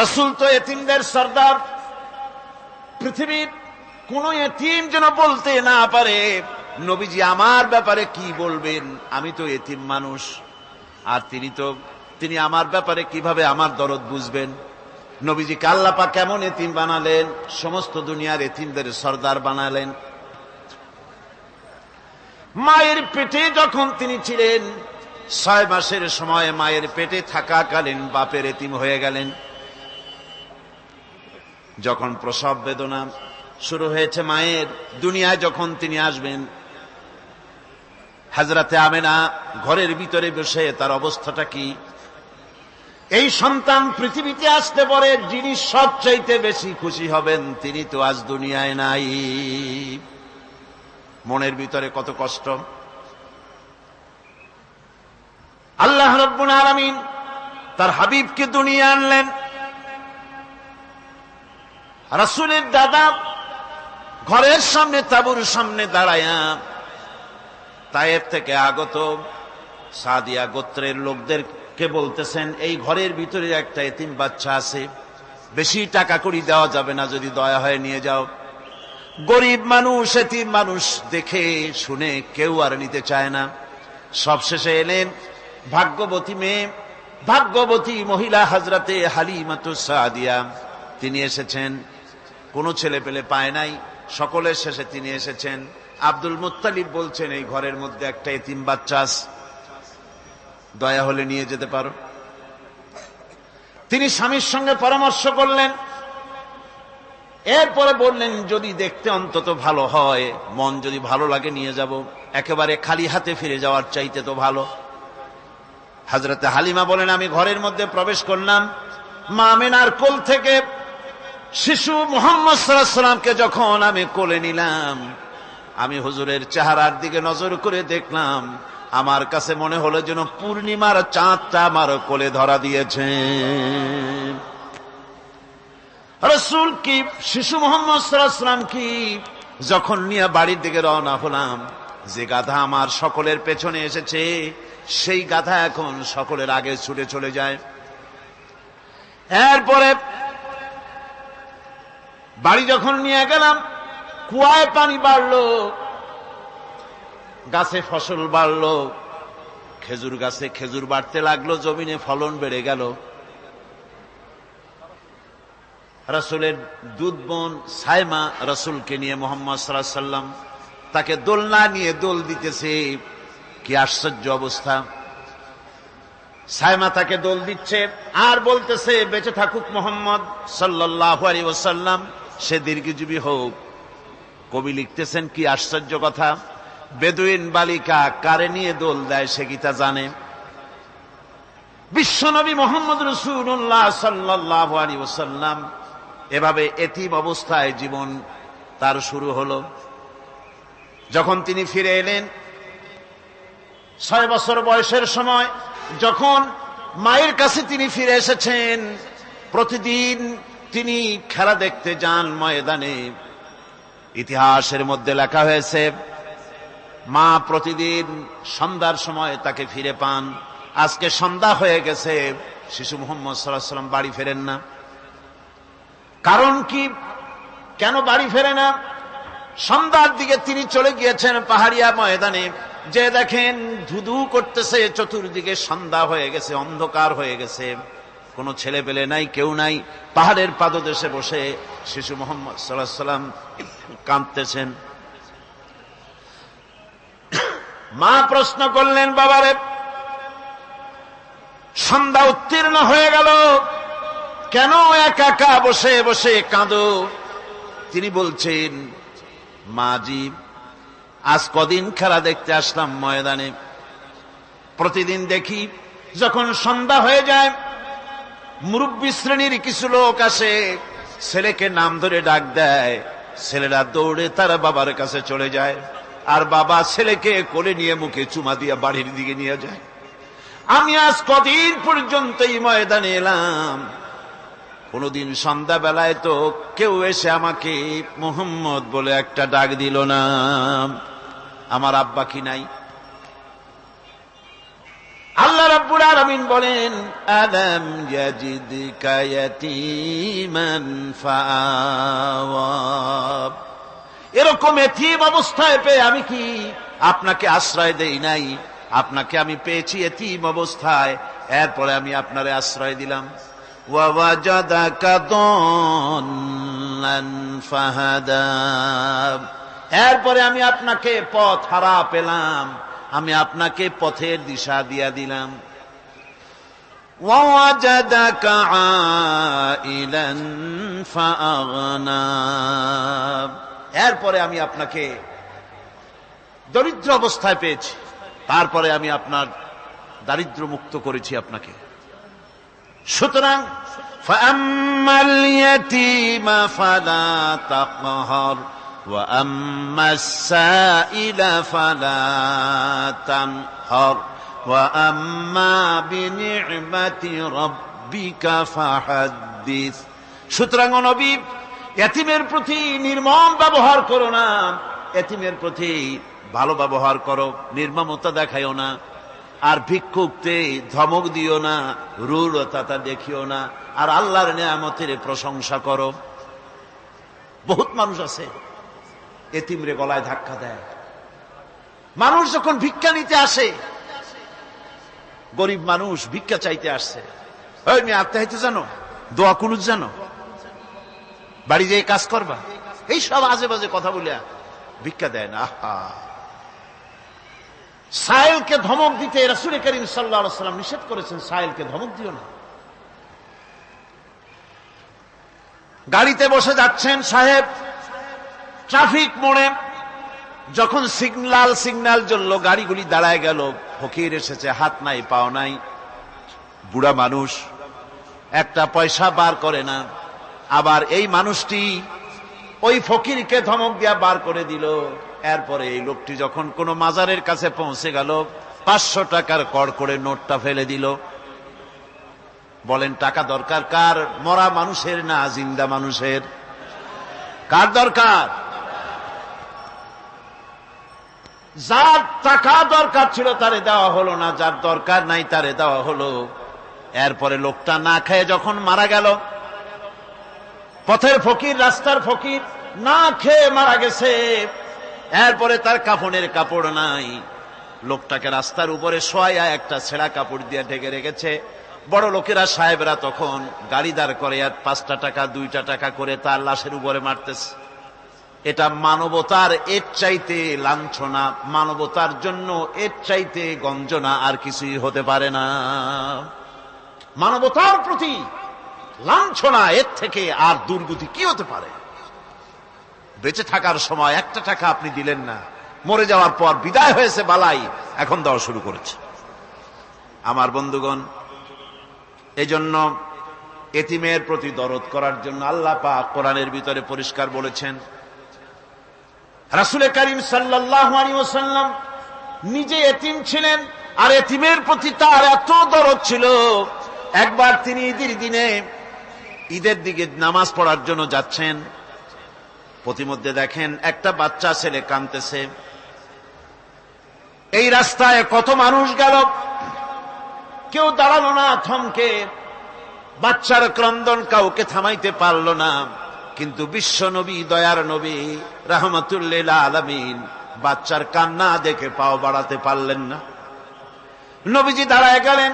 রাসূল তো এতিমদের সর্দার। পৃথিবীর কোন এতিম যেন বলতে না পারে নবীজি আমার ব্যাপারে কি বলবেন, আমি তো এতিম মানুষ, আর তিনি আমার ব্যাপারে কিভাবে আমার দরদ বুঝবেন। নবীজিকে আল্লাহ পাক কেমন এতিম বানালেন, সমস্ত দুনিয়ার এতিমদের সর্দার বানালেন। মায়ের পেটে যখন তিনি ছিলেন, 6 মাসের সময় মায়ের পেটে থাকাকালীন বাপের এতিম হয়ে গেলেন। যখন প্রসব বেদনা শুরু হয়েছে মায়ের, দুনিয়ায় যখন তিনি আসবেন, হযরতে আমেনা ঘরের ভিতরে বসে তার অবস্থাটা কি, এই সন্তান পৃথিবীতে আসতে পরে যিনি সবচাইতে বেশি খুশি হবেন তিনি তো আজ দুনিয়ায় নাই। মনের ভিতরে কত কষ্ট। আল্লাহ রাব্বুল আলামিন তার হাবিবকে দুনিয়া আনলেন। রাসূলের দাদা ঘরের সামনে তাঁবুর সামনে দাঁড়ায়া তায়েফ থেকে আগত সাদিয়া গোত্রের লোকদেরকে বলতেছেন, এই ঘরের ভিতরে একটা এতিম বাচ্চা আছে, বেশি টাকা কড়ি দেওয়া যাবে না, যদি দয়া হয় নিয়ে যাও। গরিব মানুষ, এতিম মানুষ দেখে শুনে কেউ আর নিতে চায় না। সবশেষে এলেন ভাগ্যবতী মেয়ে, ভাগ্যবতী মহিলা হযরতে হালিমাতুস সাদিয়া। তিনি এসেছেন, কোনো ছেলে পেলে পায় নাই, সকলের শেষে তিনি এসেছেন। আব্দুল মুত্তালিব বলছেন, এই ঘরের মধ্যে একটা এতিম বাচ্চা আছে, দয়া হলে নিয়ে যেতে পারো। তিনি স্বামীর সঙ্গে পরামর্শ করলেন, এরপরে বললেন, যদি দেখতে অন্তত ভালো হয়, মন যদি ভালো লাগে নিয়ে যাব, একেবারে খালি হাতে ফিরে যাওয়ার চাইতে তো ভালো। হযরতে হালিমা বলেন, আমি ঘরের মধ্যে প্রবেশ করলাম, মা আমেনার কোল থেকে শিশু মুহাম্মদ সাল্লাল্লাহু আলাইহি সাল্লামকে যখন আমি কোলে নিলাম, আমি হুজুরের চেহারার দিকে নজর করে দেখলাম, আমার কাছে মনে হলো যেন পূর্ণিমার চাঁদটা আমার কোলে ধরা দিয়েছে। রাসূল কি শিশু মুহাম্মদ সাল্লাল্লাহু আলাইহি সাল্লাম কি যখন নিয়ে বাড়ির দিকে রওনা হলাম, যে গাধা আমার সকলের পেছনে এসেছে, সেই গাধা এখন সকলের আগে ছুটে চলে যায়। এরপরে বাড়ি যখন নিয়ে গেলাম, কুয়ায় পানি বাড়লো, গাছে ফসল বাড়লো, খেজুর গাছে খেজুর বাড়তে লাগলো, জমিনে ফলন বেড়ে গেল। রাসূলের দুধ বোন সাইমা রাসূলকে নিয়ে মুহাম্মদ সাল্লাল্লাহু আলাইহি সাল্লাম তাকে দোলনা নিয়ে দোল দিতেছে। কি আশ্চর্য অবস্থা! সাইমা তাকে দোল দিচ্ছে আর বলতেছে, বেঁচে থাকুক মুহাম্মদ সাল্লাল্লাহু আলাইহি ওয়াসাল্লাম, সে দীর্ঘজীবী হোক। কবি লিখতেছেন, কি আশ্চর্য কথা! বেদুইন বালিকা কারে নিয়ে দোল দেয় সে কি তা জানে? বিশ্বনবী মুহাম্মদ রাসূলুল্লাহ সাল্লাল্লাহু আলাইহি ওয়াসাল্লাম এভাবে এতিম অবস্থায় জীবন তার শুরু হলো। যখন তিনি ফিরে এলেন 6 বছর বয়সের সময়, যখন মায়ের কাছে তিনি ফিরে এসেছেন, প্রতিদিন তিনি খেলা দেখতে যান ময়দানে। ইতিহাসের মধ্যে লেখা হয়েছে, মা প্রতিদিন সন্ধ্যার সময় তাকে ফিরে পান। আজকে সন্ধ্যা হয়ে গেছে, শিশু মুহাম্মদ সাল্লাল্লাহু আলাইহি ওয়াসাল্লাম বাড়ি ফেরেন না। কারণ কি, কেন বাড়ি ফেরে না? সন্ধ্যার দিকে তিনি চলে গিয়েছেন পাহাড়িয়া ময়দানে, যে দেখেন ধুধু করতেছে, চতুর্দিকে সন্ধ্যা হয়ে গেছে, অন্ধকার হয়ে গেছে, কোনো ছেলে পেলে নাই, কেউ নাই। পাহাড়ের পাদদেশে বসে শিশু মুহাম্মদ সাল্লাল্লাহু আলাইহি ওয়াসাল্লাম কাঁদতেছেন। মা প্রশ্ন করলেন, বাবারে, সন্ধ্যা উত্তীর্ণ হয়ে গেল, কেন একা একা বসে বসে কাঁদো? তিনি বলছেন, মাজি, আজ কদিন খেলা দেখতে আসলাম ময়দানে, প্রতিদিন দেখি যখন সন্ধ্যা হয়ে যায়, মুরব্বী শ্রেণীর কিছু লোক আসে, ছেলেকে নাম ধরে ডাক দেয়, ছেলেরা দৌড়ে তার বাবার কাছে চলে যায়, আর বাবা ছেলেকে কোলে নিয়ে মুখে চুমা দিয়ে বাড়ির দিকে নিয়ে যায়। আমি আজ কদিন পর্যন্ত এই ময়দানে এলাম, কোনদিন সন্ধ্যাবেলায় তো কেউ এসে আমাকে মুহাম্মদ বলে একটা ডাক দিল না। আমার আব্বা কি নাই? আল্লাহ রাব্বুল আলামিন বলেন, আলাম ইয়াজিদকা ইয়াতীমান ফাআওয়া, এরকম এতিম অবস্থায় পেয়ে আমি কি আপনাকে আশ্রয় দেই নাই? আপনাকে আমি পেয়েছি এতিম অবস্থায়, এরপরে আমি আপনারে আশ্রয় দিলাম। ওয়া ওয়াজাদাকা দাল্লান ফাহাদা, এরপরে আমি আপনাকে পথ হারা পেলাম, আমি আপনাকে পথের দিশা দিয়া দিলাম। ওয়া ওয়াজাদাকা আইলান ফাআগনা, এরপরে আমি আপনাকে দরিদ্র অবস্থায় পেয়েছি, তারপরে আমি আপনার দারিদ্র মুক্ত করেছি আপনাকে। সুতরাং ফাআম্মাল ইয়াতীমা ফালা তাকহার ওয়া আম্মাস সাইলা ফালা তানহার ওয়া আম্মা বিনি'মাতি রাব্বিকা ফাহাদ্দিস। সুতরাং ও নবী, এতিমের প্রতি নির্মম ব্যবহার করো না, এতিমের প্রতি ভালো ব্যবহার করো, নির্মমতা দেখাইও না। আর ভিক্ষুককে ধমক দিও না, রূঢ়তা দেখিও না, আর আল্লাহর নিয়ামতের প্রশংসা করো। বহুত মানুষ আছে এতিমরে গলায় ধাক্কা দেয়। মানুষ যখন ভিক্ষা নিতে আসে, গরিব মানুষ ভিক্ষা চাইতে আসছে, ওই মেয়ে আত্মাহিত জানো, দোয়া কুনুত জানো, বাড়ি যেয়ে কাজ করবা, এই সব আজে বাজে কথা বলিয়া ভিক্ষা দেয় না। সাইলকে ধমক দিতে রাসূল করিম সাল্লাল্লাহু আলাইহি ওয়াসাল্লাম নিষেধ করেছেন, সাইলকে ধমক দিও না। গাড়িতে বসে যাচ্ছেন সাহেব, ট্রাফিক মোড়ে যখন সিগন্যাল জ্বলল, গাড়িগুলি দাঁড়ায় গেল, ফকির এসেছে, হাত নাই পাও নাই, বুড়া মানুষ, একটা পয়সা বার করে না। আবার এই মানুষটি ওই ফকিরকে ধমক দিয়া বার করে দিল। এরপরে এই লোকটি যখন কোন মাজারের কাছে পৌঁছে গেল, 500 টাকার কড়কড়ে নোটটা ফেলে দিল। বলেন টাকা দরকার কার? মরা মানুষের না জিন্দা মানুষের? কার দরকার? যার টাকা দরকার ছিল তারে দেওয়া হলো না, যার দরকার নাই তারে দেওয়া হলো। এরপরে লোকটা না খেয়ে যখন মারা গেল, পথের ফকির, রাস্তার ফকির, না খেয়ে মারা গেছে। এরপরে তার কাফনের কাপড় নাই, লোকটাকে রাস্তার উপরে শোয়া একটা ছেঁড়া কাপড় দিয়ে ঢেকে রেখেছে। বড় লোকেরা, সাহেবরা তখন গাড়ি দাঁড় করে আর 5টা টাকা 2টা টাকা করে তার লাশের উপরে মারতেছে। এটা মানবতার এর চাইতে লাঞ্ছনা, মানবতার জন্য এর চাইতে গঞ্জনা আর কিছুই হতে পারে না। মানবতার প্রতি লাঞ্ছনা, এর থেকে আর দুর্গতি কি হতে পারে? বেঁচে থাকার সময় 1টা টাকা আপনি দিলেন না, মরে যাওয়ার পর বিদায় হয়েছে বালাই, এখন দেওয়া শুরু করেছে। আমার বন্ধুগণ, এই জন্য এতিমের প্রতি দরদ করার জন্য আল্লাহ পাক কোরআনের ভিতরে পরিষ্কার বলেছেন। রাসূল করিম সাল্লাল্লাহু আলাইহি ওয়াসাল্লাম নিজে এতিম ছিলেন, আর এতিমের প্রতি তার এত দরদ ছিল, একবার তিনি ঈদের দিকে নামাজ পড়ার জন্য যাচ্ছেন। প্রতিমধ্যে দেখেন একটা বাচ্চা ছেলে কাঁদতেছে। এই রাস্তায় কত মানুষ গেল, কেউ দাঁড়ালো না থমকে, বাচ্চার ক্রন্দন কাউকে থামাইতে পারল না। কিন্তু বিশ্ব নবী, দয়ার নবী রাহমাতুল লিল আলামিন বাচ্চার কান্না দেখে পাও বাড়াতে পারলেন না। নবীজি দাঁড়ায় গেলেন,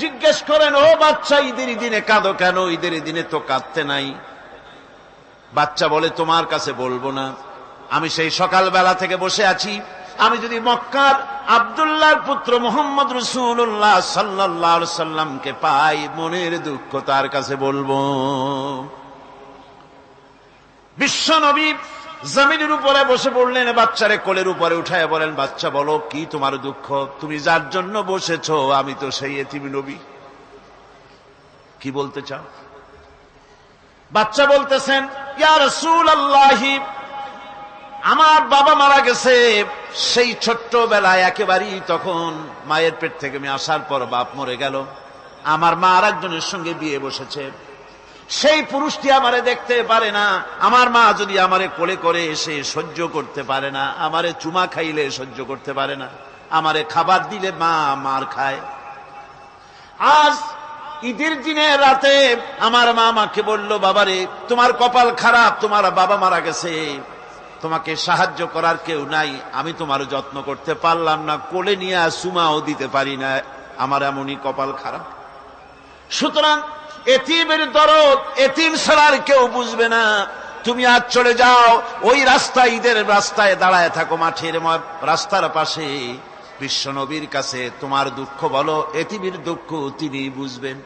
জিজ্ঞেস করেন, ও বাচ্চা, ঈদের দিনে কাঁদো কেন? ঈদের দিনে তো কাঁদতে নাই। বাচ্চা বলে, তোমার কাছে বলবো না, আমি সেই সকালবেলা থেকে বসে আছি, আমি যদি মক্কার আব্দুল্লাহর পুত্র মুহাম্মদ রাসূলুল্লাহ সাল্লাল্লাহু আলাইহি সাল্লামকে পাই, মনের দুঃখ তার কাছে বলবো। বিশ্ব নবী জমিনের উপরে বসে পড়লেন, বাচ্চারে কোলের উপরে উঠায় বলেন, বাচ্চা বলো কি তোমার দুঃখ? তুমি যার জন্য বসেছো আমি তো সেই এতিম নবী, কি বলতে চাও? বাচ্চা বলতেছেন, ইয়া রাসূলুল্লাহ, আমার বাবা মারা গেছে, সেই ছোট্টবেলায় একেবারেই তখন মায়ের পেট থেকে আমি আসার পর বাপ মরে গেল, আমার মা আর একজনের সঙ্গে বিয়ে বসেছে, সেই পুরুষটি আমারে দেখতে পারে না, আমার মা যদি আমারে কোলে করে এসে সহ্য করতে পারে না, আমারে চুমা খাইলে সহ্য করতে পারে না, আমারে খাবার দিলে মা মার খায়, আজ ঈদের দিনে রাতে আমার মা আমাকে বলল, বাবারে তোমার কপাল খারাপ, তোমার বাবা মারা গেছে, তোমাকে সাহায্য করার কেউ নাই, আমি তোমার যত্ন করতে পারলাম না, কোলে নিয়ে সুমাও দিতে পারি না, আমার এমনই কপাল খারাপ। সুতরাং এতিমের দরদ এতিম ছাড়ার কেউ বুঝবে না। তুমি আজ চলে যাও, ওই রাস্তায়, ঈদের রাস্তায় দাঁড়ায় থাকো, মাঠের রাস্তার পাশে, বিশ্ব নবীর কাছে তোমার দুঃখ বলো, এতিমের দুঃখ তিনি বুঝবেন।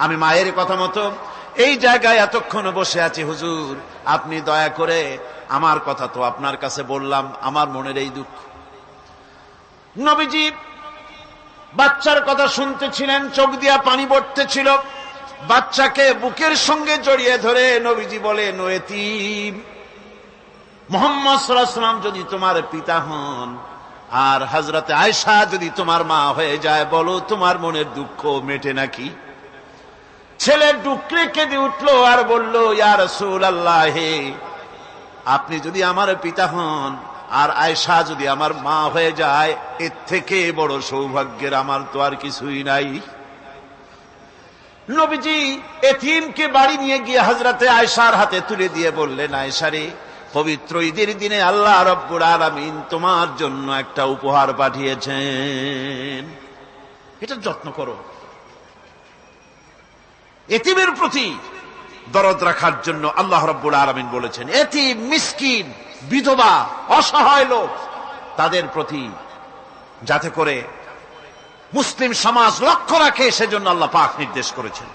আমি মায়ের কথা মতো এই জায়গায় এতক্ষণ বসে আছি, হুজুর আপনি দয়া করে, আমার কথা তো আপনার কাছে বললাম, আমার মনের এই দুঃখ। নবীজি বাচ্চার কথা শুনতেছিলেন, চোখ দিয়া পানি পড়তেছিল, বাচ্চাকে বুকের সঙ্গে জড়িয়ে ধরে নবীজি বলেন, ও এতিম, মুহাম্মদ সাল্লাল্লাহু আলাইহি ওয়াসাল্লাম যদি তোমার পিতা হন আর হযরতে আয়েশা যদি তোমার মা হয়ে যায়, বলো তোমার মনের দুঃখ মেটে নাকি? ছেলে ডুকরে কেঁদে উঠলো আর বলল, ইয়া রাসূলুল্লাহ, আপনি যদি আমার পিতা হন আর আয়েশা যদি আমার মা হয়ে যায়, এর থেকে বড় সৌভাগ্যের আমার তো আর কিছুই নাই। নবীজি এতিমকে বাড়ি নিয়ে গিয়ে হযরতে আয়েশার হাতে তুলে দিয়ে বললেন, আয়েশা রে, পবিত্র ঈদের দিনে আল্লাহ রাব্বুল আলামিন তোমার জন্য একটা উপহার পাঠিয়েছেন, এটা যত্ন করো। এতিমের প্রতি দরদ রাখার জন্য আল্লাহ রাব্বুল আলামিন বলেছেন, এতিম, মিসকিন, বিধবা, অসহায় লোক, তাদের প্রতি যাতে করে মুসলিম সমাজ লক্ষ্য রাখে, সেজন্য আল্লাহ পাক নির্দেশ করেছেন।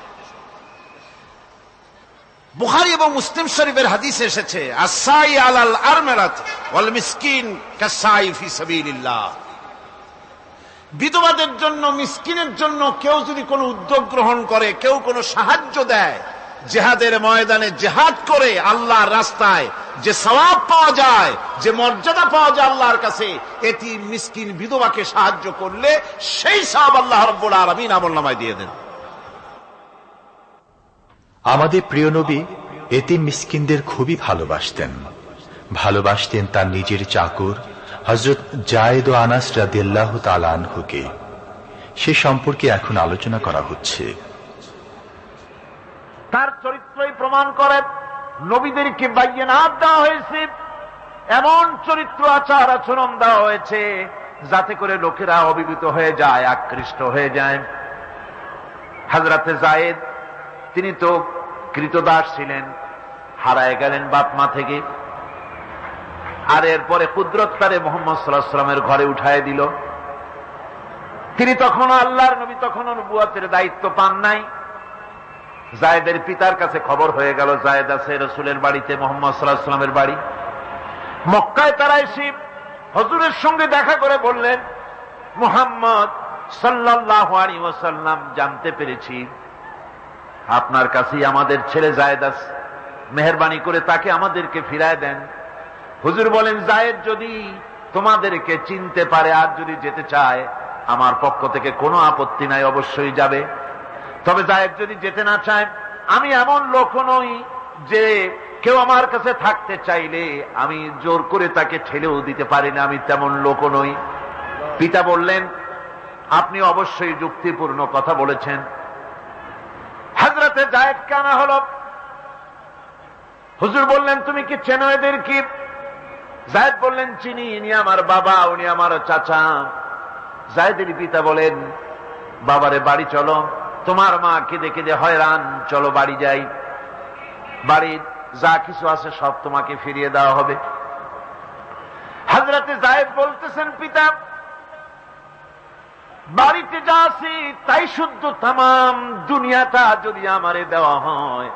বুখারী এবং মুসলিম শরীফের হাদিসে এসেছে, আস-সাই আলাল আরমালাত ওয়াল মিসকিন কাস-সাই ফি সাবিলিল্লাহ। বিধবাদের জন্য, মিসকিনের জন্য কেউ যদি কোনো উদ্যোগ গ্রহণ করে, কেউ কোনো সাহায্য দেয়, জিহাদের ময়দানে জিহাদ করে আল্লাহর রাস্তায় যে সওয়াব পাওয়া যায়, যে মর্যাদা পাওয়া যায় আল্লাহর কাছে, এতিম, মিসকিন, বিধবাকে সাহায্য করলে সেই সওয়াব আল্লাহ রাব্বুল আলামিন আমলনামায় দিয়ে দেন। আমাদের প্রিয় নবী এতিম মিসকিনদের খুবই ভালোবাসতেন। ভালোবাসতেন তার নিজের চাকর হযরত যায়েদ ও আনাস রাদিয়াল্লাহু তাআলা আনহুকে। সে সম্পর্কে এখন আলোচনা করা হচ্ছে। তার চরিত্রই প্রমাণ করে, নবীদেরকে বাইয়িনাত দেওয়া হয়েছে, এমন চরিত্র, আচার আচরণ দেওয়া হয়েছে যাতে করে লোকেরা অভিভূত হয়ে যায়, আকৃষ্ট হয়ে যায়। হযরতে যায়েদ, তিনি তো কৃতদাস ছিলেন, হারায় গেলেন বাপ মা থেকে, আর এরপরে কুদরত তারে মুহাম্মদ সাল্লাল্লাহু আলাইহি ওয়াসাল্লামের ঘরে উঠায় দিল। তিনি তখনও আল্লাহর নবী, তখনও নবুয়তের দায়িত্ব পান নাই। যায়েদের পিতার কাছে খবর হয়ে গেল, যায়েদ আছে রাসূলের বাড়িতে, মুহাম্মদ সাল্লাল্লাহু আলাইহি ওয়াসাল্লামের বাড়ি মক্কায়। তারা এসে হুজুরের সঙ্গে দেখা করে বললেন, মুহাম্মদ সাল্লাল্লাহু আলাইহি ওয়াসাল্লাম, জানতে পেরেছি আপনার কাছেই আমাদের ছেলে যায়েদ আছে, মেহেরবানি করে তাকে আমাদেরকে ফিরায় দেন। হুজুর বলেন, যায়েদ যদি তোমাদেরকে চিনতে পারে আর যদি যেতে চায়, আমার পক্ষ থেকে কোনো আপত্তি নাই, অবশ্যই যাবে। তবে যায়েদ যদি যেতে না চায়, আমি এমন লোক নই যে কেউ আমার কাছে থাকতে চাইলে আমি জোর করে তাকে ঠেলেও দিতে পারি না, আমি তেমন লোক নই। পিতা বললেন, আপনি অবশ্যই যুক্তিপূর্ণ কথা বলেছেন। হযরতে যায়েদ কানা হলো। হুজুর বললেন, তুমি কি চেনো এদের? কি? যায়েদ বললেন, চিনি, ইনি আমার বাবা, উনি আমার চাচা। যায়েদের পিতা বলেন, বাবারে বাড়ি চলো, তোমার মা কেঁদে কেঁদে হয়রান, চলো বাড়ি যাই, বাড়ির যা কিছু আছে সব তোমাকে ফিরিয়ে দেওয়া হবে। হযরতে যায়েদ বলতেছেন, পিতা, বাড়িতে যা আছি তাই শুদ্ধ, তামাম দুনিয়াটা যদি আমারে দেওয়া হয়,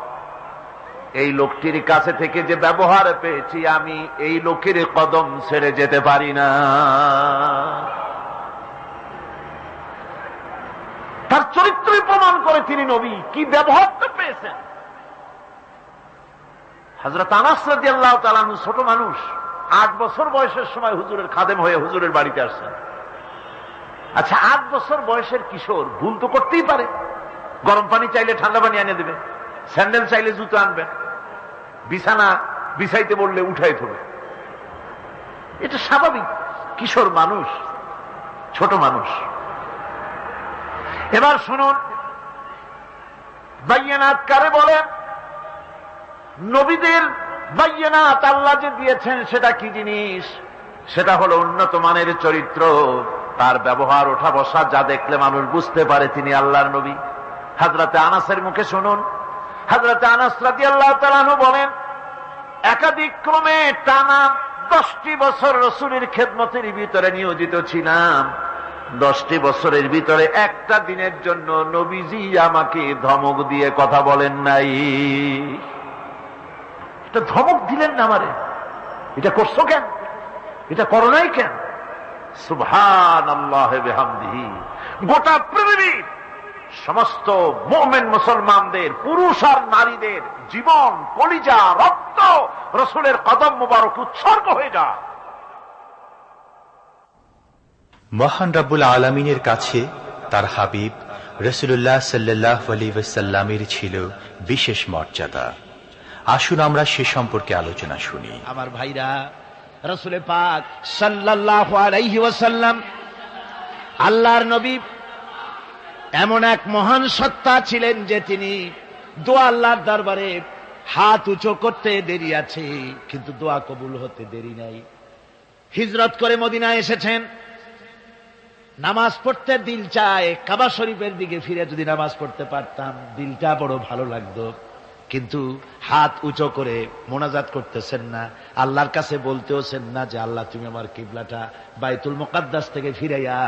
এই লোকটির কাছে থেকে যে ব্যবহার পেয়েছি, আমি এই লোকের কদম ছেড়ে যেতে পারি না। তার চরিত্রই প্রমাণ করে তিনি নবী, কি ব্যবহারটা পেয়েছেন। হযরত আনাস রাদিয়াল্লাহু তাআলা আনহু ছোট মানুষ, 8 বছর বয়সের সময় হুজুরের খাদেম হয়ে হুজুরের বাড়িতে আসছেন। আচ্ছা, 8 বছর বয়সের কিশোর ভুল তো করতেই পারে, গরম পানি চাইলে ঠান্ডা পানি এনে দেবে, স্যান্ডেল চাইলে জুতো আনবে, বিছানা বিছাইতে বললে উঠাই থবে, এটা স্বাভাবিক। কিশোর মানুষ, ছোট মানুষ। এবার শুনুন, বাইয়ানাত কারে বলে? নবীদের বাইয়ানাত আল্লাহ যে দিয়েছেন সেটা কি জিনিস? সেটা হলো উন্নত মানের চরিত্র, তার ব্যবহার, ওঠা বসা, যা দেখলে মানুষ বুঝতে পারে তিনি আল্লাহর নবী। হযরতে আনাসের মুখে শুনুন, হযরতে আনাস রাদিয়াল্লাহু তাআলা আনহু বলেন, একাধিক ক্রমে টানা 10টি বছর রাসূলের খেদমতের ভিতরে নিয়োজিত ছিলাম। 10টি বছরের ভিতরে একটা দিনের জন্য নবীজি আমাকে ধমক দিয়ে কথা বলেন নাই। এটা ধমক দিলেন না আমারে, এটা করছো কেন, এটা করো নাই কেন? সুবহানাল্লাহ বিহামদিহি। গোটা পৃথিবীর সমস্ত মুমিন মুসলমানদের, পুরুষ আর নারীদের জীবন, কলিজা, রক্ত রাসূলের কদম মোবারক উৎসর্গ হয়ে যায়। মহান রব্বুল আলামিনের কাছে তার হাবিব রাসূলুল্লাহ সাল্লাল্লাহু আলাইহি ওয়াসাল্লামের ছিল বিশেষ মর্যাদা। আসুন আমরা সে সম্পর্কে আলোচনা শুনি। আমার ভাইরা, রাসূল পাক সাল্লাল্লাহু আলাইহি ওয়াসাল্লাম আল্লাহর নবী এমন এক মহান সত্তা ছিলেন যে তিনি দোয়া আল্লাহর দরবারে হাত উঁচু করতে দেরি আছে, কিন্তু দোয়া কবুল হতে দেরি নাই। হিজরত করে মদিনায় এসেছেন, নামাজ পড়তে দিল চায়, কাবা শরীফের দিকে ফিরে যদি নামাজ পড়তে পারতাম দিলটা বড় ভালো লাগতো, কিন্তু হাত উঁচু করে মোনাজাত করতেছেন না, আল্লাহর কাছে বলতেওছেন না যে আল্লাহ তুমি আমার কিবলাটা বাইতুল মুকাদ্দাস থেকে ফিরাইয়া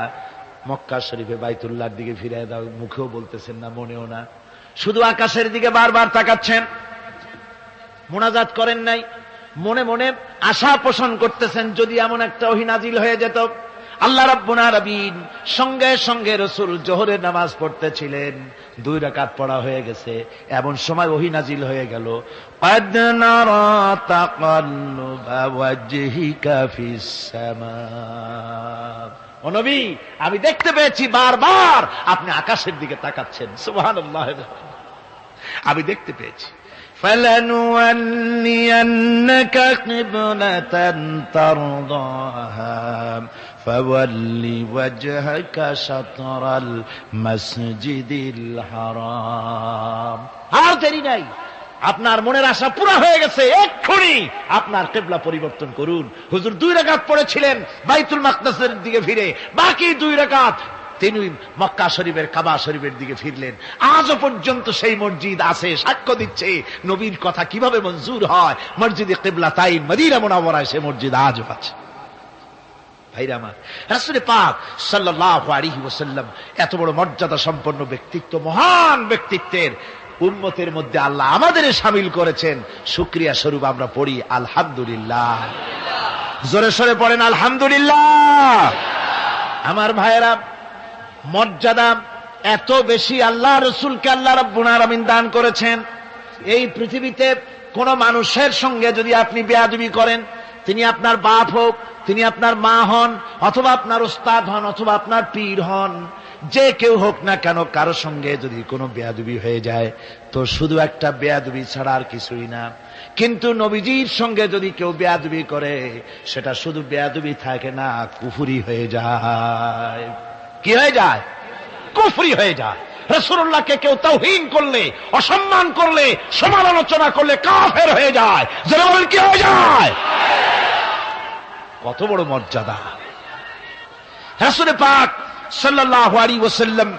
মক্কা শরীফে বাইতুল্লাহর দিকে ফিরাই দাও। মুখেও বলতেছেন না, মনেও না, শুধু আকাশের দিকে বারবার তাকাচ্ছেন, মোনাজাত করেন নাই। মনে মনে আশা পোষণ করতেছেন যদি এমন একটা ওহী নাজিল হয়ে যেত। আল্লাহ রাব্বুল আলামিন সঙ্গে সঙ্গে রাসূল জোহরের নামাজ পড়তেছিলেন, 2 রাকাত পড়া হয়ে গেছে, এমন সময় ওহী নাজিল হয়ে গেল, ক্বাদ নারা তাকাল্লুবা ওয়াজহিকা ফিস সামা। ও নবী, আমি দেখতে পেয়েছি বারবার আপনি আকাশের দিকে তাকাচ্ছেন। সুবহানাল্লাহ, আমি দেখতে পেয়েছি। فَلَنُوَلِّيَنَّكَ قِبْلَةً تَرْضَاهَا فَوَلِّ وَجْهَكَ شَطْرَ الْمَسْجِدِ الْحَرَامِ। আর দেরি নাই, আপনার মনের আশা পুরা হয়ে গেছে, এক্ষুনি আপনার কিবলা পরিবর্তন করুন। হুজুর 2 রাকাত পড়েছিলেন বাইতুল মাকদাসের দিকে ফিরে, বাকি 2 রাকাত তিনি মক্কা শরীফের কাবা শরীফের দিকে ফিরলেন। আজও পর্যন্ত সেই মসজিদ আছে, সাক্ষ্য দিচ্ছে নবীর কথা কিভাবে মঞ্জুর হয়। মসজিদে কিবলাতাইন মদিনা মুনাওয়ারায় সে মসজিদ আজও আছে। ভাইরা আমার, রাসূল পাক সাল্লাল্লাহু আলাইহি ওয়াসাল্লাম এত বড় মর্যাদা সম্পন্ন ব্যক্তিত্ব, মহান ব্যক্তিত্বের উম্মতের মধ্যে আল্লাহ আমাদের শামিল করেছেন। শুকরিয়া স্বরূপ আমরা পড়ি আলহামদুলিল্লাহ। জোরে সরে পড়েন আলহামদুলিল্লাহ। আমার ভাইরা, মর্যাদা এত বেশি আল্লাহ রসুলকে আল্লাহ রাব্বুল আলামিন দান করেছেন। এই পৃথিবীতে কোন মানুষের সঙ্গে যদি আপনি বেয়াদবি করেন, তিনি আপনার বাপ হোক, তিনি আপনার মা হন, অথবা আপনার উস্তাদ হন, অথবা আপনার পীর হন, যে কেউ হোক না কেন, কারো সঙ্গে যদি কোনো বেয়াদবি হয়ে যায় তো শুধু একটা বেয়াদবি ছাড়া আর কিছুই না। কিন্তু নবীজির সঙ্গে যদি কেউ বেয়াদবি করে, সেটা শুধু বেয়াদবি থাকে না, কুফরি হয়ে যায়। কি হয়ে যায়? কুফরি হয়ে যায়। রাসূলুল্লাহকে কেউ তাওহীন করলে, অসম্মান করলে, সমালোচনা করলে কাফের হয়ে যায়। যারা বলেন কি হয়ে যায়? কত বড় মর্যাদা! রাসূল পাক সাল্লাল্লাহু আলাইহি ওয়াসাল্লাম,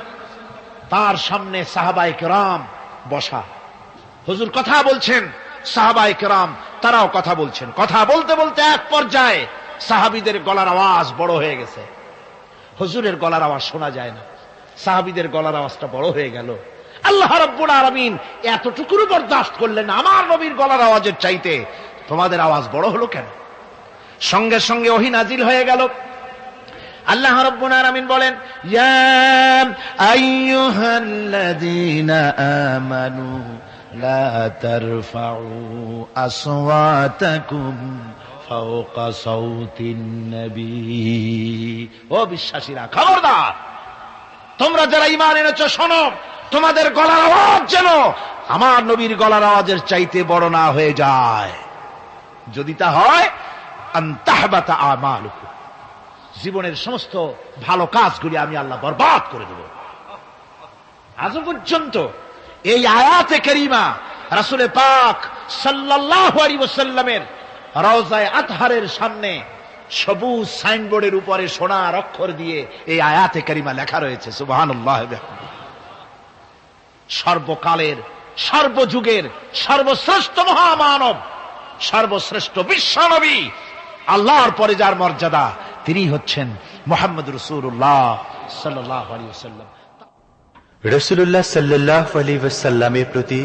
তার সামনে সাহাবায়ে কেরাম বসা, হুজুর কথা বলছেন, সাহাবায়ে কেরাম তারাও কথা বলছেন। কথা বলতে বলতে এক পর্যায়ে সাহাবীদের গলার আওয়াজ বড় হয়ে গেছে, হুজুরের গলার আওয়াজ শোনা যায় না, সাহাবীদের গলার আওয়াজটা বড় হয়ে গেল। আল্লাহ রাব্বুল আলামিন এতটুকুও বরদাস্ত করলেন, আমার নবীর গলার আওয়াজের চাইতে তোমাদের আওয়াজ বড় হলো কেন? সঙ্গে সঙ্গে ওহী নাজিল হয়ে গেল। আল্লাহ রাব্বুল আলামিন বলেন, ইয়া আইয়ুহাল্লাযীনা আমানু লা তারফাউ আসওয়াতাকুম ফাওকা সাওতিন নবী। ও বিশ্বাসীরা, খবরদার, তোমরা যারা ঈমান এনেছো শোনো, তোমাদের গলার আওয়াজ যেন আমার নবীর গলার আওয়াজের চাইতে বড় না হয়ে যায়। যদি তা হয়, আনতাহবাতা আমালুকুম, জীবনের সমস্ত ভালো কাজগুলি আমি আল্লাহ বরবাদ করে দেব। আজ পর্যন্ত এই আয়াতে কারিমা রাসূল পাক সাল্লাল্লাহু আলাইহি ওয়াসাল্লামের রওজায়ে আতহারের সামনে সবুজ সাইনবোর্ডের উপরে সোনার অক্ষর দিয়ে এই আয়াতে কারিমা লেখা রয়েছে। সুবহানাল্লাহ। সর্বকালের, সর্বযুগের সর্বশ্রেষ্ঠ মহামানব, সর্বশ্রেষ্ঠ বিশ্বনবী, আল্লাহর পরে যার মর্যাদা, তিনি হচ্ছেন মুহাম্মদ রাসূলুল্লাহ সাল্লাল্লাহু আলাইহি ওয়াসাল্লাম। রাসূলুল্লাহ সাল্লাল্লাহু আলাইহি ওয়াসাল্লামের প্রতি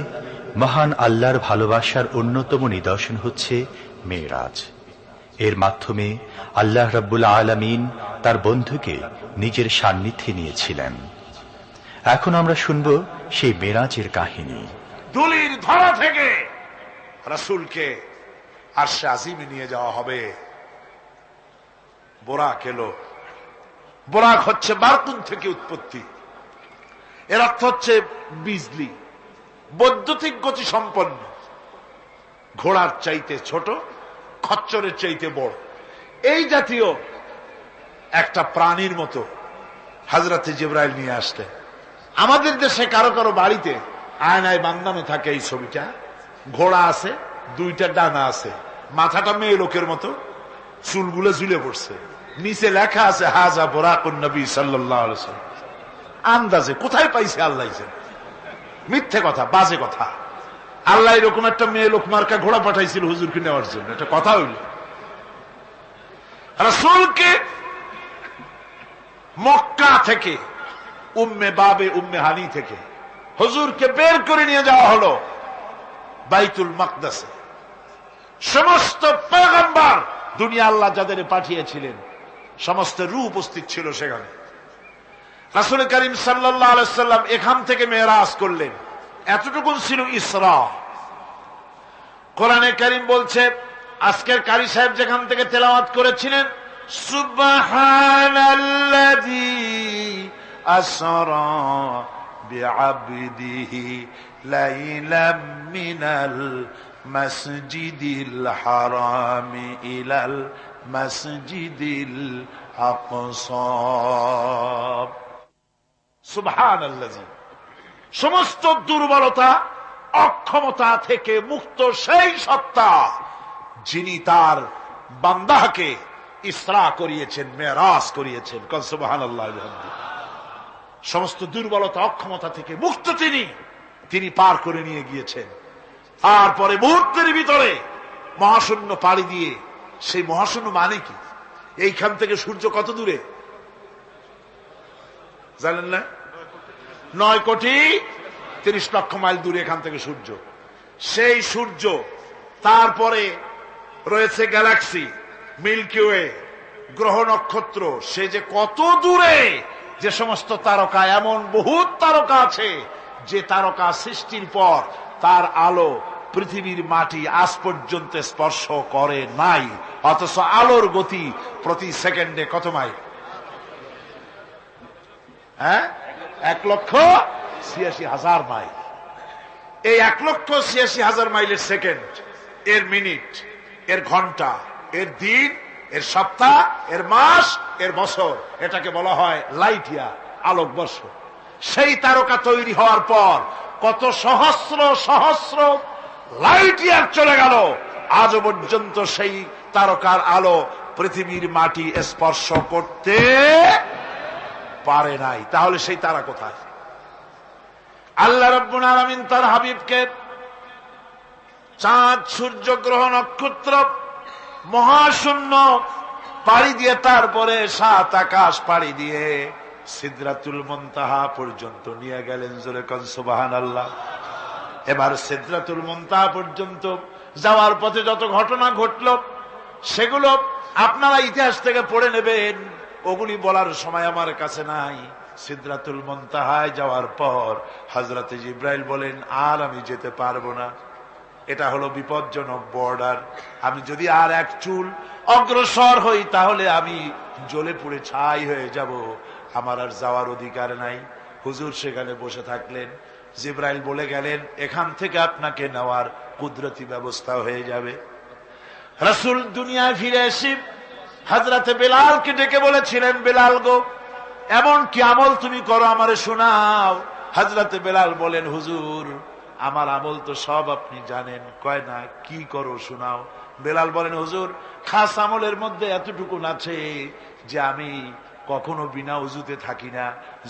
মহান আল্লাহর ভালোবাসার অন্যতম নিদর্শন হচ্ছে মেরাজ। এর মাধ্যমে আল্লাহ রাব্বুল আলামিন তার বন্ধুকে নিজের সান্নিধ্যে নিয়েছিলেন। এখন আমরা শুনব সেই মেরাজের কাহিনী। দুলির ধরা থেকে রাসূলকে আরশে আজিমে নিয়ে যাওয়া হবে। বোরাক এলো। বোরাক হচ্ছে বারকুন থেকে উৎপত্তি। এর অর্থ হচ্ছে বিজলি, বৈদ্যুতিক গতি সম্পন্ন, ঘোড়ার চাইতে ছোট, খচ্চরের চাইতে বড়, এই জাতীয় একটা প্রাণীর মতো হযরতে জিবরাইল নিয়ে আসলেন। আমাদের দেশে কারো কারো বাড়িতে আয়নায় বান্ধানো থাকে এই ছবিটা। ঘোড়া আছে, দুইটা ডানা আছে, মাথাটা মেয়ে লোকের মতো, চুলগুলো ঝুলে পড়ছে, নিচে লেখা আছে হাজা বুরাকুন নবী সাল্লাল্লাহু আলাইহি ওয়াসাল্লাম। আন্দাজে কোথায় পাইছে আল্লাহ জানে, মিথ্যে কথা, বাজে কথা। আল্লাহ এরকম একটা মেয়ে লোক মার্কা ঘোড়া পাঠাইছিল হুজুরকে নেওয়ার জন্য, এটা কথা হইল। রাসূলকে মক্কা থেকে, উম্মে বাবে উম্মে হানি থেকে হুজুরকে বের করে নিয়ে যাওয়া হলো বাইতুল মাকদাসে। সমস্ত পয়গম্বর, দুনিয়া আল্লাহ যাদের পাঠিয়েছিলেন, সমস্ত রূহ উপস্থিত ছিল সেখানে। রাসূল করিম সাল্লাল্লাহু আলাইহি ওয়াসাল্লাম এখান থেকে মেরাজ করলেন। এতটুকু ছিল ইসরা। কোরআনে কারীম বলছে, আজকের কারি সাহেব যেখান থেকে তেলাওয়াত করেছিলেন, সুবহানাল্লাযী আসরা বিআবদিহি লাইলাম মিনাল মাসজিদিল হারামি ইলাল মাসজিদিল আকসা। সুবহানাল্লাযী, সমস্ত দুর্বলতা, অক্ষমতা থেকে মুক্ত সেই সত্তা যিনি তার বান্দাকে ইসরা করিয়েছেন, মেরাজ করিয়েছেন। সুবহানাল্লাহ। সমস্ত দুর্বলতা, অক্ষমতা থেকে মুক্ত তিনি পার করে নিয়ে গিয়েছেন। তারপরে মুহূর্তের ভিতরে মহাশূন্য পাড়ি দিয়ে, সেই মহাশূন্য মানে কি? এইখান থেকে সূর্য কত দূরে জানেন না? 9,30,00,000 মাইল দূরে এখান থেকে সূর্য। সেই সূর্য, তারপরে রয়েছে গ্যালাক্সি, মিল্কি ওয়ে, গ্রহ নক্ষত্র, সে যে কত দূরে, যে সমস্ত তারকা, এমন বহুত তারকা আছে যে তারকা সৃষ্টির পর তার আলো পৃথিবীর মাটি আজ পর্যন্ত স্পর্শ করে নাই, অথচ আলোর গতি প্রতি সেকেন্ডে কত মাইল? 1,86,000 মাইল। এই 1,86,000 মাইলের সেকেন্ড, এর মিনিট, এর ঘন্টা, এর দিন, এর সপ্তাহ, এর মাস, এর বছর, এটাকে বলা হয় লাইট ইয়ার, আলোকবর্ষ। সেই তারকা তৈরি হওয়ার পর কত সহস্র সহস্র লাইট ইয়ার চলে গেল, আজও পর্যন্ত সেই তারকার আলো পৃথিবীর মাটি স্পর্শ করতে পারে নাই। তাহলে সেই তারা কোথায়? আল্লাহ রাব্বুল আলামিন তার হাবিবকে চাঁদ, সূর্য, গ্রহ, নক্ষত্র, মহাশূন্য পাড়ি দিয়ে, তারপরে 7 আকাশ পাড়ি দিয়ে সিদরাতুল মুনতাহা পর্যন্ত নিয়ে গেলেন। জোরে কোন সুবহানাল্লাহ। এবার সিদরাতুল মুনতাহা পর্যন্ত যাওয়ার পথে যত ঘটনা ঘটল, সেগুলো আপনারা ইতিহাস থেকে পড়ে নেবেন, ওগুলি বলার সময় আমার কাছে নাই। সিদরাতুল মুনতাহায় যাওয়ার পর হযরতে জিবরাইল বলেন, আর আমি যেতে পারবো না, এটা হলো বিপজ্জনক বর্ডার। আমি যদি আর এক চুল অগ্রসর হই তাহলে আমি জ্বলে পুড়ে ছাই হয়ে যাব, আমার আর যাওয়ার অধিকার নাই। হুজুর সেখানে বসে থাকলেন। জিবরাইল বলে গেলেন, এখান থেকে আপনাকে নেওয়ার কুদরতি ব্যবস্থা হয়ে যাবে। রাসূল দুনিয়ায় ফিরে এসে হযরতে বেলালকে ডেকে বলেছিলেন, বেলাল গো, এমন কি আমল তুমি করো আমারে শোনাও। হযরতে বেলাল বলেন, হুজুর আমার আমল তো সব আপনি জানেন। কয় না, কি করো শোনাও। বেলাল বলেন, হুজুর খাস আমলের মধ্যে এতটুকু আছে যে আমি কখনো বিনা উজুতে থাকি না,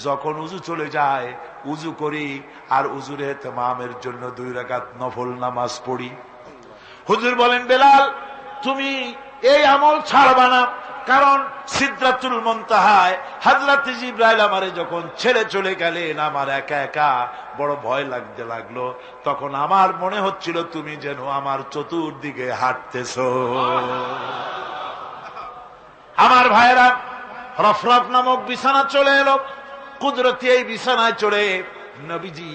যখন উজু চলে যায় উজু করি আর উজুর ইহতিমামের জন্য 2 রাকাত নফল নামাজ পড়ি। হুজুর বলেন, বেলাল তুমি এই আমল ছাড়বা না, কারণ সিদরাতুল মুনতাহায় হযরত জিবরাইল আমারে যখন ছেড়ে চলে গেলেন, আমার একা একা বড় ভয় লাগতে লাগলো। তখন আমার মনে হচ্ছিল তুমি যেন আমার চতুর্দিকে হাঁটতেছো। আমার ভাইরা, রফরফ নামক বিছানা চলে এলো। কুদরতি এই বিছানায় চড়ে নবীজি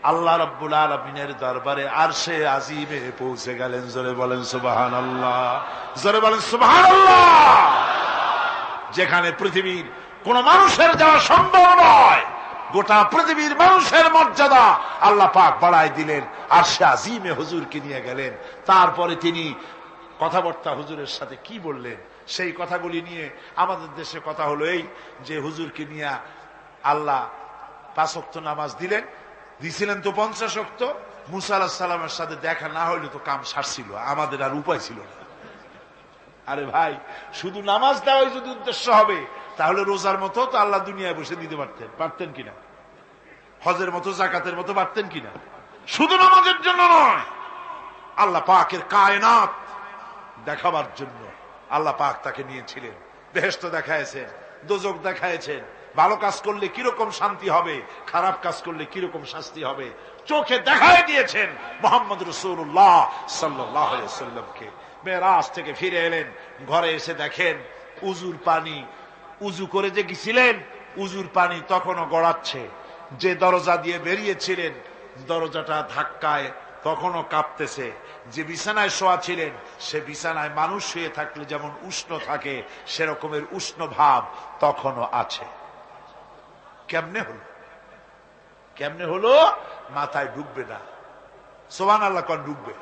আল্লাহ রাব্বুল আলামিনের দরবারে আরশে আজিমে পৌঁছে গেলেন। জোরে বলেন সুবহানাল্লাহ, জোরে বলেন সুবহানাল্লাহ। যেখানে পৃথিবীর কোন মানুষের যাওয়া সম্ভব নয়, গোটা পৃথিবীর মানুষের মর্যাদা আল্লাহ পাক বাড়ায় দিলেন, আরশে আজিমে হুজুরকে নিয়ে গেলেন। তারপরে তিনি কথাবার্তা হুজুরের সাথে কি বললেন, সেই কথাগুলি নিয়ে আমাদের দেশে কথা হলো এই যে হুজুরকে নিয়ে আল্লাহ 5 ওয়াক্ত নামাজ দিছিলেন তো 50 ওয়াক্ত। মুসা আলাইহিস সালামের সাথে দেখা না হইলে তো কাম সারছিল, আমাদের আর উপায় ছিল না। আরে ভাই, শুধু নামাজ দেওয়াই যদি উদ্দেশ্য হবে, তাহলে রোজার মতো তো আল্লাহ দুনিয়ায় বসে দিতে পারতেন কিনা, হজের মতো জাকাতের মতো পারতেন কিনা। শুধু নামাজের জন্য নয়, আল্লাহ পাকের কায়নাত দেখাবার জন্য আল্লাহ পাক তাকে নিয়েছিলেন। বেহেশত দেখাইছেন, দোজখ দেখাইছেন, ভালো কাজ করলে কিরকম শান্তি হবে, খারাপ কাজ করলে কিরকম শাস্তি হবে চোখে দেখাই দিয়েছেন মুহাম্মদ রাসূলুল্লাহ সাল্লাল্লাহু আলাইহি ওয়াসাল্লামকে। মেরাজ থেকে ফিরে এলেন, ঘরে এসে দেখেন উজুর পানি, উজু করে যে গেছিলেন উজুর পানি তখনও গড়াচ্ছে। যে দরজা দিয়ে বেরিয়েছিলেন দরজাটা ধাক্কায় তখনও কাঁপতেছে। যে বিছানায় শোয়া ছিলেন সে বিছানায় মানুষ শুয়ে থাকলে যেমন উষ্ণ থাকে, সেরকমের উষ্ণ ভাব তখনও আছে। কেমনে হলো মাথায় ঢুকবে না। সুবহানাল্লাহ কোন ঢুকবে,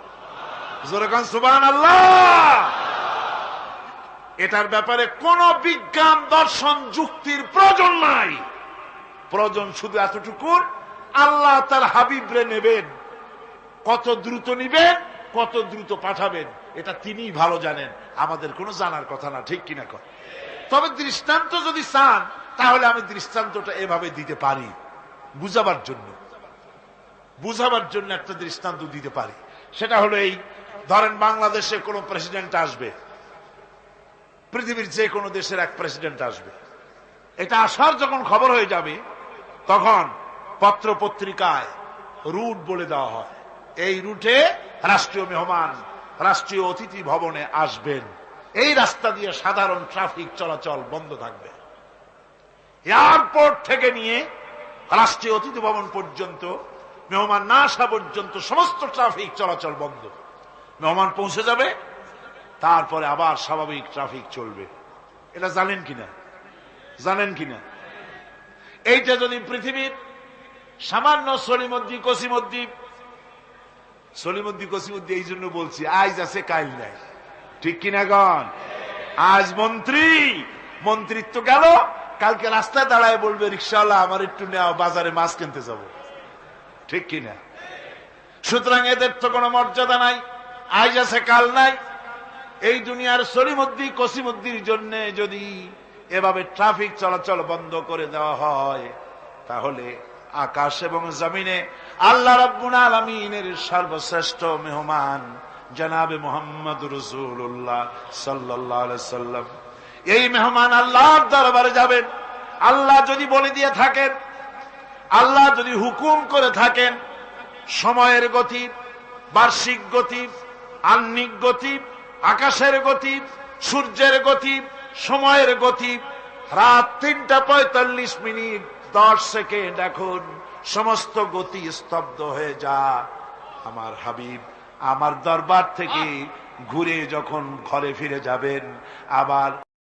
জোরে কোন সুবহানাল্লাহ। এটার ব্যাপারে কোন বিজ্ঞান দর্শন যুক্তির প্রয়োজন নাই। প্রয়োজন শুধু এতটুকু, আল্লাহ তার হাবিবরে নেবেন, কত দ্রুত নিবেন, কত দ্রুত পাঠাবেন, এটা তিনিই ভালো জানেন, আমাদের কোনো জানার কথা না। ঠিক কিনা কর? তবে দৃষ্টান্ত যদি চান তাহলে আমি দৃষ্টান্তটা এভাবে দিতে পারি, বুঝাবার জন্য একটা দৃষ্টান্ত দিতে পারি। সেটা হলো এই, ধরেন বাংলাদেশে কোন প্রেসিডেন্ট আসবে, পৃথিবীর যে কোনো দেশের এক প্রেসিডেন্ট আসবে। এটা আসার যখন খবর হয়ে যাবে তখন পত্র পত্রিকায় রুট বলে দেওয়া হয়, এই রুটে রাষ্ট্রীয় মেহমান রাষ্ট্রীয় অতিথি ভবনে আসবেন, এই রাস্তা দিয়ে সাধারণ ট্রাফিক চলাচল বন্ধ থাকবে। এয়ারপোর্ট থেকে নিয়ে রাষ্ট্রীয় অতিথি ভবন পর্যন্ত, মেহমান না আসা পর্যন্ত সমস্ত ট্রাফিক চলাচল বন্ধ। মেহমান পৌঁছে যাবে, তারপরে আবার স্বাভাবিক ট্রাফিক চলবে। এটা জানেন কিনা? এইটা যদি পৃথিবীর সামান্য সলিমদ্দি কসিমদ্দি, এই জন্য বলছি আজ আছে কাল নাই, ঠিক কিনা গণ? আজ মন্ত্রিত্ব গেল, কালকে রাস্তায় দাঁড়ায় বলবে রিকশাওয়ালা আমার একটু নেওয়া, বাজারে মাছ কিনতে যাব, ঠিক কিনা? সুতরাং এদের তো কোনো মর্যাদা নাই, আজ আছে কাল নাই। এই দুনিয়ার সলিমদ্দি কসিমদ্দির জন্য যদি এভাবে ট্রাফিক চলাচল বন্ধ করে দেওয়া হয়, তাহলে আকাশ এবং জমিনে আল্লাহ রাব্বুল আলামিনের সর্বশ্রেষ্ঠ মেহমান জনাবে মুহাম্মদ রাসূলুল্লাহ সাল্লাল্লাহু আলাইহি ওয়াসাল্লাম, এই মেহমান আল্লাহর দরবারে যাবেন। আল্লাহ যদি বলে দিয়ে থাকেন, আল্লাহ যদি হুকুম করে থাকেন, সময়ের গতি, বার্ষিক গতি, আহ্নিক গতি, আকাশের গতি, সূর্যের গতি, সময়ের গতি, রাত 3:45 10 সেকেন্ড, এখন সমস্ত গতি স্তব্ধ হয়ে যা। আমার হাবিব আমার দরবার থেকে ঘুরে যখন ঘরে ফিরে যাবেন, আবার